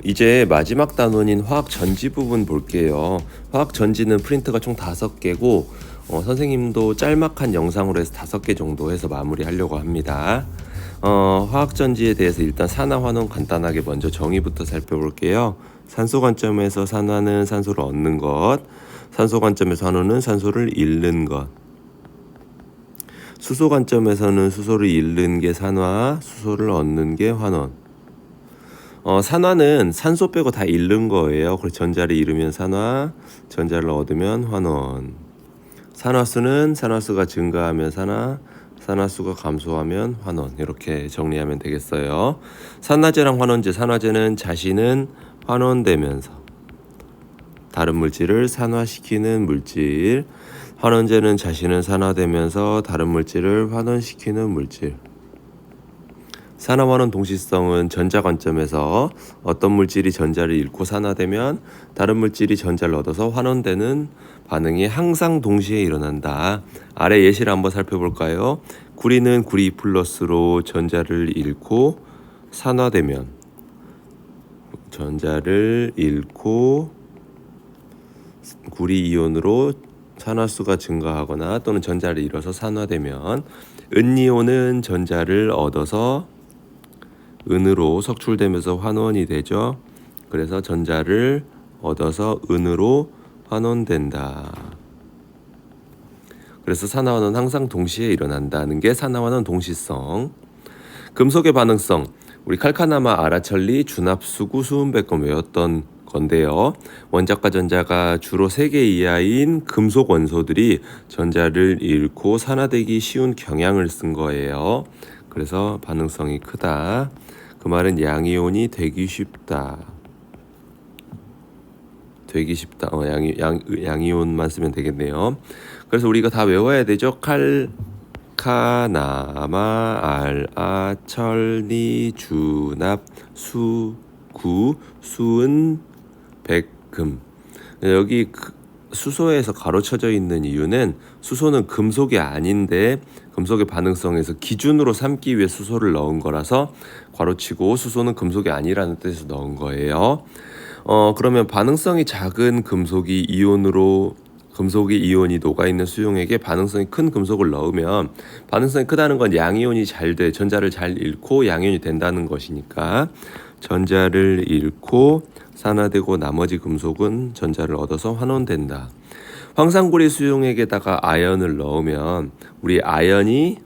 이제 마지막 단원인 화학 전지 부분 볼게요. 화학 전지는 프린트가 총 5개고 선생님도 짤막한 영상으로 해서 5개 정도 해서 마무리하려고 합니다. 화학 전지에 대해서 일단 산화 환원 간단하게 먼저 정의부터 살펴볼게요. 산소 관점에서 산화는 산소를 얻는 것, 산소 관점에서 환원은 산소를 잃는 것. 수소 관점에서는 수소를 잃는 게 산화, 수소를 얻는 게 환원. 산화는 산소 빼고 다 잃는 거예요. 그래서 전자를 잃으면 산화, 전자를 얻으면 환원. 산화수는 산화수가 증가하면 산화, 산화수가 감소하면 환원. 이렇게 정리하면 되겠어요. 산화제랑 환원제, 산화제는 자신은 환원되면서 다른 물질을 산화시키는 물질, 환원제는 자신은 산화되면서 다른 물질을 환원시키는 물질. 산화환원 동시성은 전자 관점에서 어떤 물질이 전자를 잃고 산화되면 다른 물질이 전자를 얻어서 환원되는 반응이 항상 동시에 일어난다. 아래 예시를 한번 살펴볼까요? 구리는 구리 플러스로 전자를 잃고 산화되면 전자를 잃고 구리 이온으로 산화수가 증가하거나 또는 전자를 잃어서 산화되면 은이온은 전자를 얻어서 은으로 석출되면서 환원이 되죠. 그래서 전자를 얻어서 은으로 환원된다. 그래서 산화환원 항상 동시에 일어난다는 게 산화환원 동시성. 금속의 반응성, 우리 칼카나마, 아라철리, 준합수구, 수은백검 외웠던 건데요. 원자과 전자가 주로 3개 이하인 금속 원소들이 전자를 잃고 산화되기 쉬운 경향을 쓴 거예요. 그래서 반응성이 크다. 그 말은 양이온이 되기 쉽다. 되기 쉽다. 양이온만 쓰면 되겠네요. 그래서 우리가 다 외워야 되죠. 칼카나마, 알아, 철리, 준합, 수구, 수은, 백금. 여기 수소에서 가로쳐져 있는 이유는 수소는 금속이 아닌데 금속의 반응성에서 기준으로 삼기 위해 수소를 넣은 거라서 괄호치고 수소는 금속이 아니라는 뜻에서 넣은 거예요. 그러면 반응성이 작은 금속이 이온이 녹아있는 수용액에 반응성이 큰 금속을 넣으면 반응성이 크다는 건 양이온이 잘 돼, 전자를 잘 잃고 양이온이 된다는 것이니까 전자를 잃고 산화되고 나머지 금속은 전자를 얻어서 환원된다. 황산구리 수용액에다가 아연을 넣으면 우리 아연이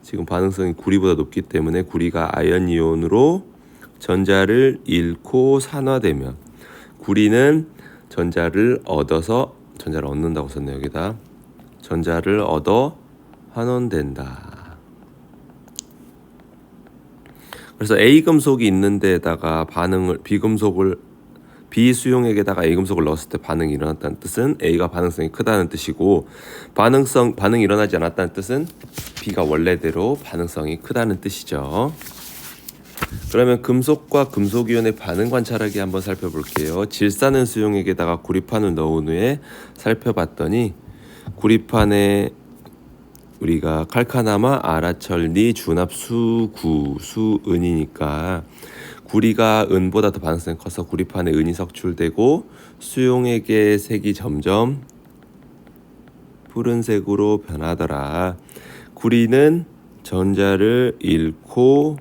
지금 반응성이 구리보다 높기 때문에 구리가 아연 이온으로 전자를 잃고 산화되면 구리는 전자를 얻는다고 썼네요. 여기다 전자를 얻어 환원된다. 그래서 A 금속이 있는 데다가 B 수용액에다가 A 금속을 넣었을 때 반응이 일어났다는 뜻은 A가 반응성이 크다는 뜻이고 반응이 일어나지 않았다는 뜻은 B가 원래대로 반응성이 크다는 뜻이죠. 그러면 금속과 금속이온의 반응 관찰하기 한번 살펴볼게요. 질산은 수용액에다가 구리판을 넣은 후에 살펴봤더니 구리판에 우리가 칼카나마, 아라철리, 준합, 수구, 수은이니까 구리가 은보다 더 반응성이 커서 구리판에 은이 석출되고 수용액의 색이 점점 푸른색으로 변하더라. 구리는 전자를 잃고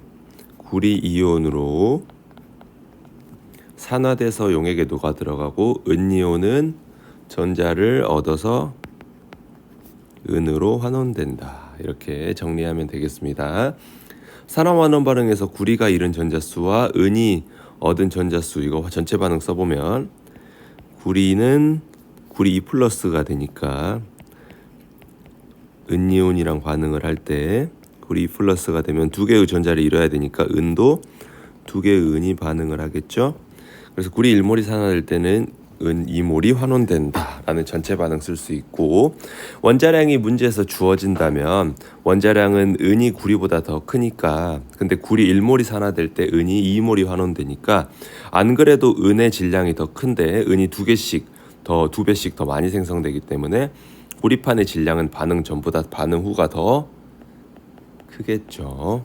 구리 이온으로 산화돼서 용액에 녹아 들어가고 은이온은 전자를 얻어서 은으로 환원된다. 이렇게 정리하면 되겠습니다. 산화환원 반응에서 구리가 잃은 전자수와 은이 얻은 전자수, 이거 전체 반응 써보면 구리는 구리 2 플러스가 되니까 은이온이랑 반응을 할 때 구리 2 플러스가 되면 2개의 전자를 잃어야 되니까 은도 2개의 은이 반응을 하겠죠. 그래서 구리 1몰이 산화될 때는 은 2몰이 환원된다 라는 전체 반응 쓸 수 있고, 원자량이 문제에서 주어진다면 원자량은 은이 구리보다 더 크니까, 근데 구리 1몰이 산화될 때 은이 2몰이 환원되니까 안 그래도 은의 질량이 더 큰데 은이 2배씩 더 많이 생성되기 때문에 구리판의 질량은 반응 전보다 반응 후가 더 크겠죠.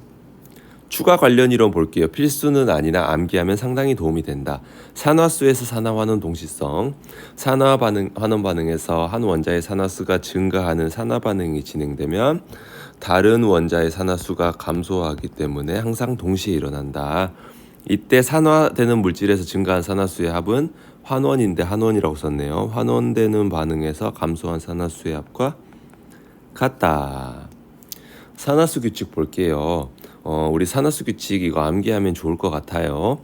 추가 관련 이론 볼게요. 필수는 아니나 암기하면 상당히 도움이 된다. 산화수에서 산화환원 동시성. 산화 반응, 환원 반응에서 한 원자의 산화수가 증가하는 산화 반응이 진행되면 다른 원자의 산화수가 감소하기 때문에 항상 동시에 일어난다. 이때 산화되는 물질에서 증가한 산화수의 합은 환원인데 한원이라고 썼네요. 환원되는 반응에서 감소한 산화수의 합과 같다. 산화수 규칙 볼게요. 우리 산화수 규칙 이거 암기하면 좋을 것 같아요.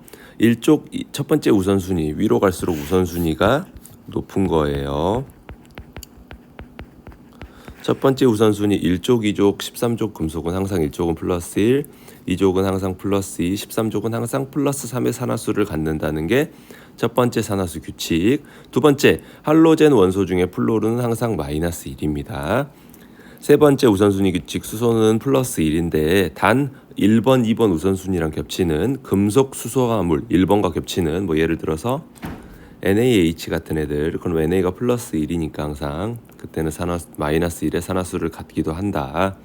첫 번째 우선순위 위로 갈수록 우선순위가 높은 거예요. 첫 번째 우선순위 1족, 2족, 13족 금속은 항상 1족은 플러스 1, 2족은 항상 플러스 2, 13족은 항상 플러스 3의 산화수를 갖는다는 게 첫 번째 산화수 규칙. 두 번째, 할로젠 원소 중에 플로르는 항상 마이너스 1입니다. 세 번째 우선순위 규칙, 수소는 플러스 1인데 단 1번, 2번 우선순위랑 겹치는 금속 수소화물 1번과 겹치는 뭐 예를 들어서 NaH 같은 애들, 그럼 NA가 플러스 1이니까 항상 그때는 마이너스 1의 산화수를 갖기도 한다.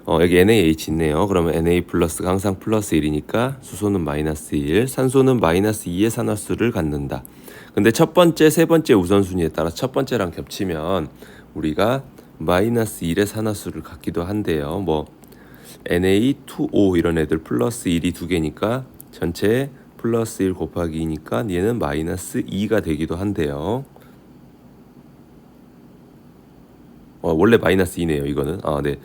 여기 NaH 있네요. 그러면 Na 플러스가 항상 플러스 1이니까 수소는 마이너스 1, 산소는 마이너스 2의 산화수를 갖는다. 근데 첫 번째, 세 번째 우선순위에 따라 첫 번째랑 겹치면 우리가 마이너스 1의 산화수를 갖기도 한대요. 뭐 Na2O 이런 애들 플러스 1이 두 개니까 전체 플러스 1 곱하기 2니까 얘는 마이너스 2가 되기도 한대요. 원래 마이너스 2네요. 이거는. 네.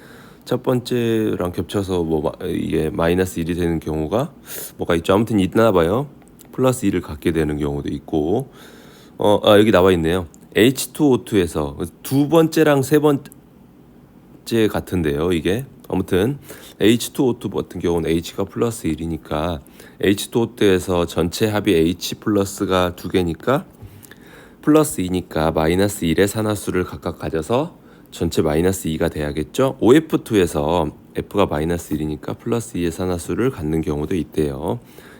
첫 번째랑 겹쳐서 이게 마이너스 1이 되는 경우가 뭐가 있죠. 아무튼 있나 봐요. 플러스 1을 갖게 되는 경우도 있고. 여기 나와 있네요. H2O2에서 두 번째랑 세 번째 같은데요. 이게 아무튼 H2O2 같은 경우는 H가 플러스 1이니까 H2O2에서 전체 합이 H 플러스가 두 개니까 플러스 2니까 마이너스 1의 산화수를 각각 가져서 전체 마이너스 2가 돼야겠죠. OF2에서 F가 마이너스 1이니까 플러스 2의 산화수를 갖는 경우도 있대요.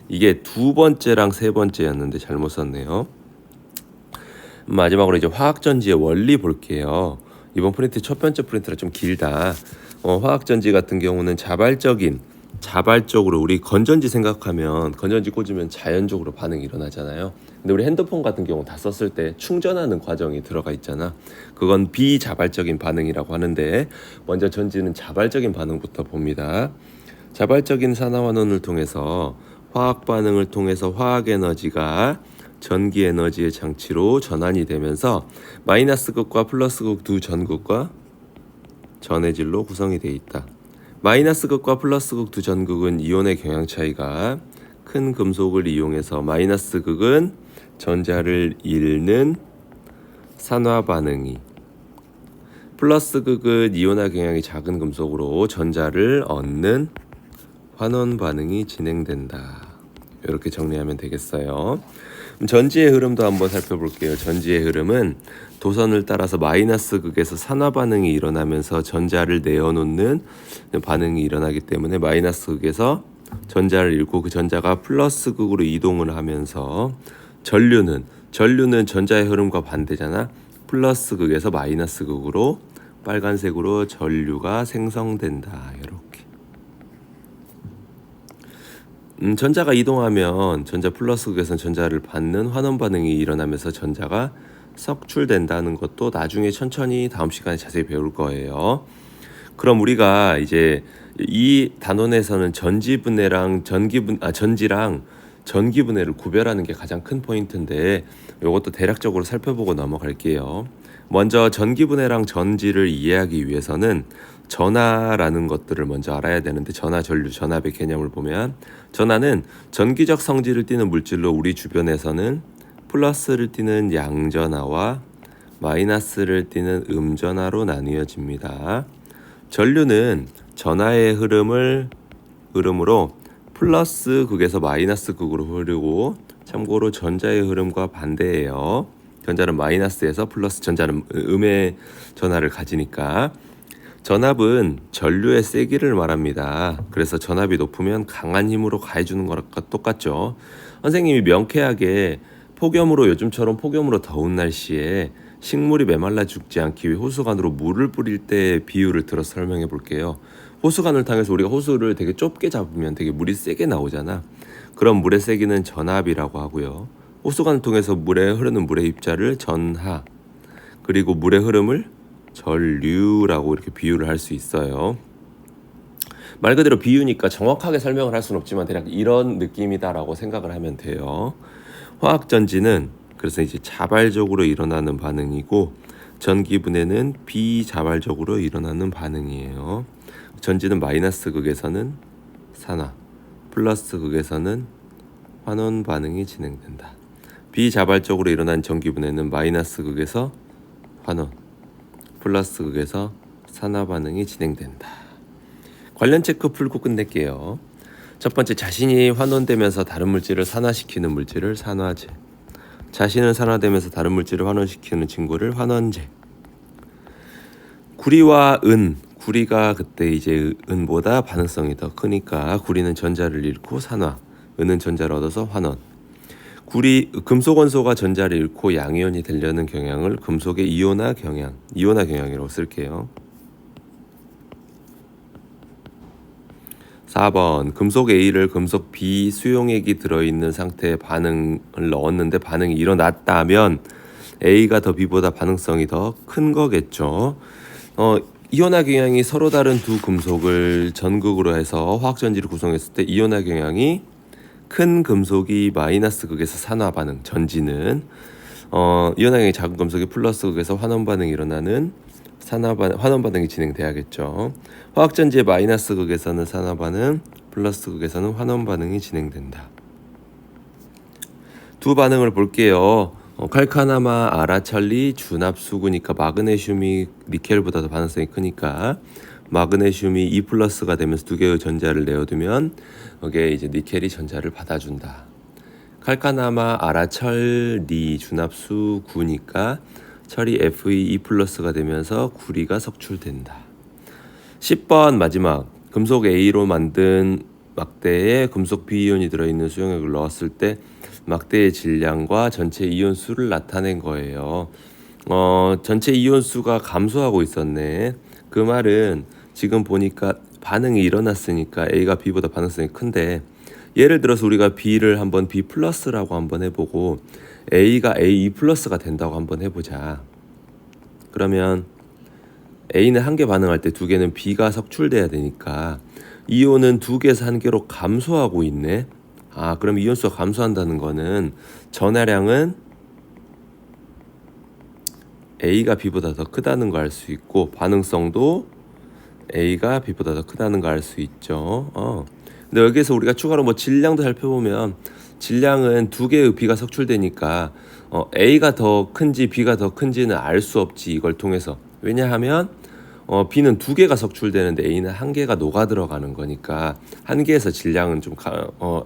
이게 두 번째랑 세 번째였는데 잘못 썼네요. 마지막으로 이제 화학전지의 원리 볼게요. 이번 프린트 첫 번째 프린트라 좀 길다. 화학전지 같은 경우는 자발적으로 우리 건전지 생각하면 건전지 꽂으면 자연적으로 반응이 일어나잖아요. 근데 우리 핸드폰 같은 경우 다 썼을 때 충전하는 과정이 들어가 있잖아. 그건 비자발적인 반응이라고 하는데 먼저 전지는 자발적인 반응부터 봅니다. 자발적인 산화환원을 통해서 화학 반응을 통해서 화학 에너지가 전기 에너지의 장치로 전환이 되면서 마이너스 극과 플러스 극 두 전극과 전해질로 구성이 되어 있다. 마이너스 극과 플러스 극 두 전극은 이온의 경향 차이가 큰 금속을 이용해서 마이너스 극은 전자를 잃는 산화 반응이, 플러스 극은 이온화 경향이 작은 금속으로 전자를 얻는 환원 반응이 진행된다. 이렇게 정리하면 되겠어요. 전지의 흐름도 한번 살펴볼게요. 전지의 흐름은 도선을 따라서 마이너스 극에서 산화 반응이 일어나면서 전자를 내어놓는 반응이 일어나기 때문에 마이너스 극에서 전자를 잃고 그 전자가 플러스 극으로 이동을 하면서 전류는 전자의 흐름과 반대잖아. 플러스 극에서 마이너스 극으로 빨간색으로 전류가 생성된다. 이렇게. 전자가 이동하면 전자 플러스 극에서 전자를 받는 환원 반응이 일어나면서 전자가 석출된다는 것도 나중에 천천히 다음 시간에 자세히 배울 거예요. 그럼 우리가 이제 이 단원에서는 전지랑 전기분해를 구별하는 게 가장 큰 포인트인데 이것도 대략적으로 살펴보고 넘어갈게요. 먼저 전기분해랑 전지를 이해하기 위해서는 전하라는 것들을 먼저 알아야 되는데 전하, 전류, 전압의 개념을 보면 전하는 전기적 성질을 띠는 물질로 우리 주변에서는 플러스를 띠는 양전하와 마이너스를 띠는 음전하로 나뉘어집니다. 전류는 전하의 흐름으로 플러스 극에서 마이너스 극으로 흐르고 참고로 전자의 흐름과 반대예요. 전자는 마이너스에서 플러스, 전자는 음의 전하를 가지니까. 전압은 전류의 세기를 말합니다. 그래서 전압이 높으면 강한 힘으로 가해주는 거랑 똑같죠. 선생님이 명쾌하게 요즘처럼 폭염으로 더운 날씨에 식물이 메말라 죽지 않기 위해 호수관으로 물을 뿌릴 때 비유를 들어서 설명해 볼게요. 호수관을 통해서 우리가 호수를 되게 좁게 잡으면 되게 물이 세게 나오잖아. 그럼 물의 세기는 전압이라고 하고요. 호수관을 통해서 물에 흐르는 물의 입자를 전하, 그리고 물의 흐름을 전류라고 이렇게 비유를 할 수 있어요. 말 그대로 비유니까 정확하게 설명을 할 수는 없지만 대략 이런 느낌이다라고 생각을 하면 돼요. 화학전지는 그래서 이제 자발적으로 일어나는 반응이고, 전기분해는 비자발적으로 일어나는 반응이에요. 전지는 마이너스 극에서는 산화, 플러스 극에서는 환원 반응이 진행된다. 비자발적으로 일어난 전기분해는 마이너스 극에서 환원, 플러스 극에서 산화 반응이 진행된다. 관련 체크 풀고 끝낼게요. 첫 번째, 자신이 환원되면서 다른 물질을 산화시키는 물질을 산화제, 자신은 산화되면서 다른 물질을 환원시키는 친구를 환원제. 구리와 은, 구리가 그때 이제 은보다 반응성이 더 크니까 구리는 전자를 잃고 산화, 은은 전자를 얻어서 환원. 금속 원소가 전자를 잃고 양이온이 되려는 경향을 금속의 이온화 경향이라고 쓸게요. 4번, 금속 A를 금속 B 수용액이 들어있는 상태에 반응을 넣었는데 반응이 일어났다면 A가 더 B보다 반응성이 더 큰 거겠죠. 이온화 경향이 서로 다른 두 금속을 전극으로 해서 화학전지를 구성했을 때 이온화 경향이 큰 금속이 마이너스 극에서 산화 반응, 전지는 이온화 경향이 작은 금속이 플러스 극에서 환원 반응이 일어나는 환원 반응이 진행돼야겠죠. 화학전지의 마이너스 극에서는 산화 반응, 플러스 극에서는 환원 반응이 진행된다. 두 반응을 볼게요. 칼카나마, 아라찰리, 준합수구니까 마그네슘이 니켈보다 더 반응성이 크니까 마그네슘이 2+가 되면서 두 개의 전자를 내어두면 여기에 이제 니켈이 전자를 받아준다. 칼카나마, 아라철리, 준합수구니까 철이 Fe 2+가 되면서 구리가 석출된다. 10번 마지막, 금속 A로 만든 막대에 금속 B이온이 들어있는 수용액을 넣었을 때 막대의 질량과 전체 이온 수를 나타낸 거예요. 전체 이온 수가 감소하고 있었네. 그 말은 지금 보니까 반응이 일어났으니까 A가 B보다 반응성이 큰데, 예를 들어서 우리가 B를 한번 B 플러스라고 한번 해보고 A가 A 플러스가 된다고 한번 해보자. 그러면 A는 한 개 반응할 때 두 개는 B가 석출돼야 되니까 이온은 두 개에서 한 개로 감소하고 있네. 그럼 이온수가 감소한다는 거는 전하량은 A가 B보다 더 크다는 거 알 수 있고, 반응성도 A가 B보다 더 크다는 거 알 수 있죠. 근데 여기에서 우리가 추가로 뭐 질량도 살펴보면 질량은 두 개의 B가 석출되니까 A가 더 큰지 B가 더 큰지는 알 수 없지, 이걸 통해서. 왜냐하면 B는 두 개가 석출되는데 A는 한 개가 녹아 들어가는 거니까 한 개에서 질량은 좀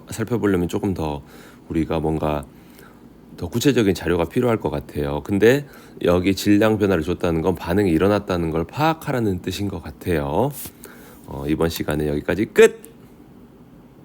살펴보려면 조금 더 우리가 뭔가 더 구체적인 자료가 필요할 것 같아요. 근데 여기 질량 변화를 줬다는 건 반응이 일어났다는 걸 파악하라는 뜻인 것 같아요. 이번 시간은 여기까지 끝!